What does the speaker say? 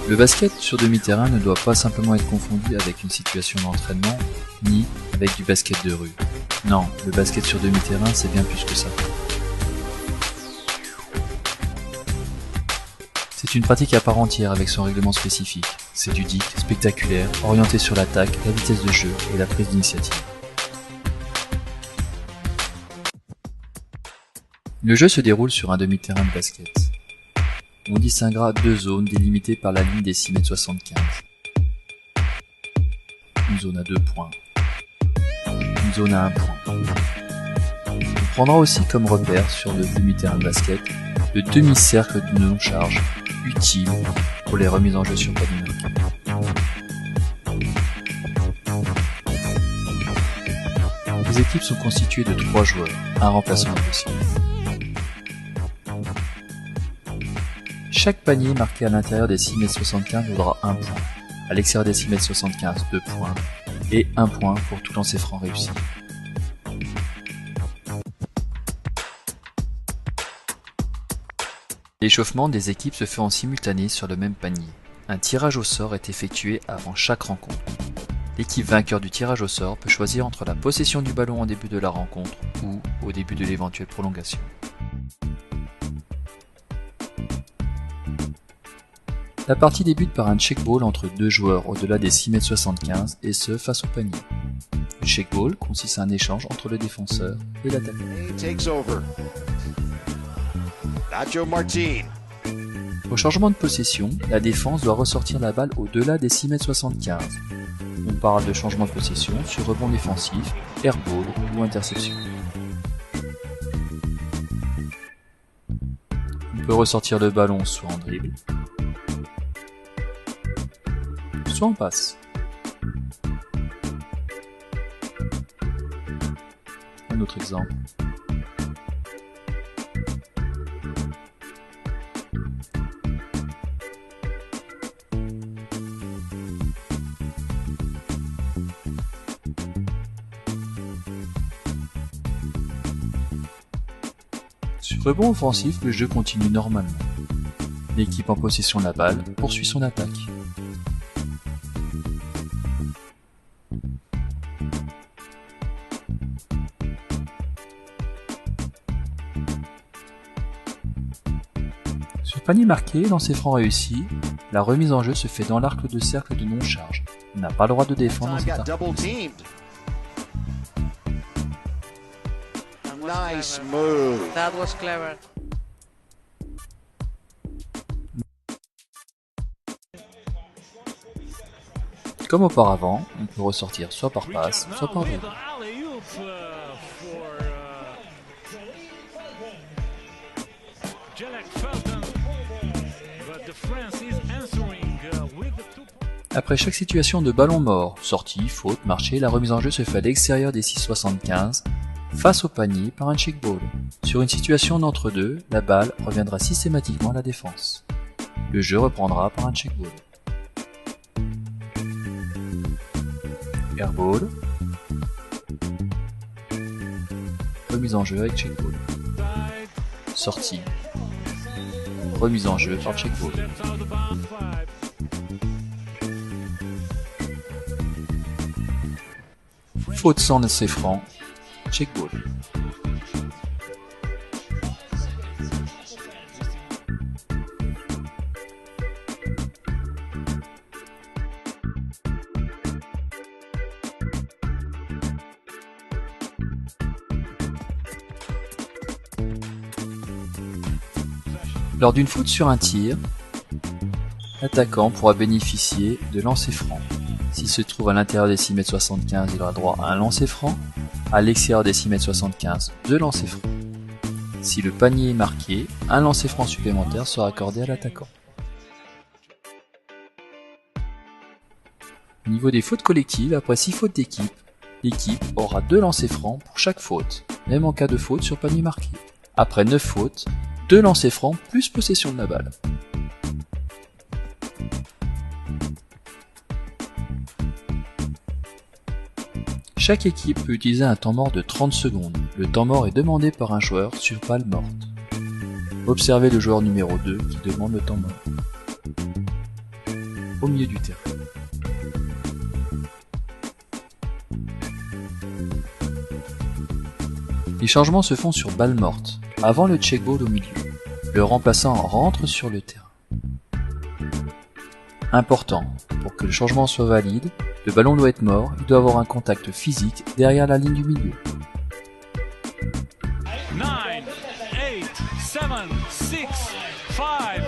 Le basket sur demi-terrain ne doit pas simplement être confondu avec une situation d'entraînement, ni avec du basket de rue. Non, le basket sur demi-terrain, c'est bien plus que ça. C'est une pratique à part entière avec son règlement spécifique. C'est ludique, spectaculaire, orienté sur l'attaque, la vitesse de jeu et la prise d'initiative. Le jeu se déroule sur un demi-terrain de basket. On distinguera deux zones délimitées par la ligne des 6,75 m. Une zone à 2 points. Une zone à 1 point. On prendra aussi comme repère sur le demi-terrain de basket le demi-cercle de non-charge, utile pour les remises en jeu sur panier marqué. Les équipes sont constituées de 3 joueurs, un remplaçant possible. Chaque panier marqué à l'intérieur des 6,75 m vaudra 1 point, à l'extérieur des 6,75 m 2 points, et 1 point pour tout lancer franc réussi. L'échauffement des équipes se fait en simultané sur le même panier. Un tirage au sort est effectué avant chaque rencontre. L'équipe vainqueur du tirage au sort peut choisir entre la possession du ballon en début de la rencontre ou au début de l'éventuelle prolongation. La partie débute par un check-ball entre deux joueurs au-delà des 6,75 m et ce face au panier. Le check-ball consiste à un échange entre le défenseur et l'attaquant. Au changement de possession, la défense doit ressortir la balle au-delà des 6,75 m. On parle de changement de possession sur rebond défensif, airball ou interception. On peut ressortir le ballon soit en dribble, soit en passe. Un autre exemple. Sur rebond offensif, le jeu continue normalement. L'équipe en possession de la balle poursuit son attaque. Sur panier marqué, lancer franc réussi, la remise en jeu se fait dans l'arc de cercle de non-charge. On n'a pas le droit de défendre dans cet arc. Nice move. That was clever. Comme auparavant, on peut ressortir soit par passe, soit par dribble. Après chaque situation de ballon mort, sortie, faute, marché, la remise en jeu se fait à l'extérieur des 6,75 face au panier par un check-ball. Sur une situation d'entre-deux, la balle reviendra systématiquement à la défense. Le jeu reprendra par un check-ball. Airball. Remise en jeu avec check-ball. Sortie. Remise en jeu par check-ball. Faute sans lancer franc. Check-ball. Lors d'une faute sur un tir, l'attaquant pourra bénéficier de lancer franc. S'il se trouve à l'intérieur des 6,75 m, il aura droit à un lancer franc. À l'extérieur des 6,75 m, 2 lancers francs. Si le panier est marqué, un lancer franc supplémentaire sera accordé à l'attaquant. Au niveau des fautes collectives, après 6 fautes d'équipe, l'équipe aura 2 lancers francs pour chaque faute, même en cas de faute sur panier marqué. Après 9 fautes, 2 lancers francs plus possession de la balle. Chaque équipe peut utiliser un temps mort de 30 secondes. Le temps mort est demandé par un joueur sur balle morte. Observez le joueur numéro 2 qui demande le temps mort. au milieu du terrain. Les changements se font sur balle morte, avant le check ball au milieu. Le remplaçant rentre sur le terrain. Important, pour que le changement soit valide, le ballon doit être mort, il doit avoir un contact physique derrière la ligne du milieu. 9, 8, 7, 6, 5,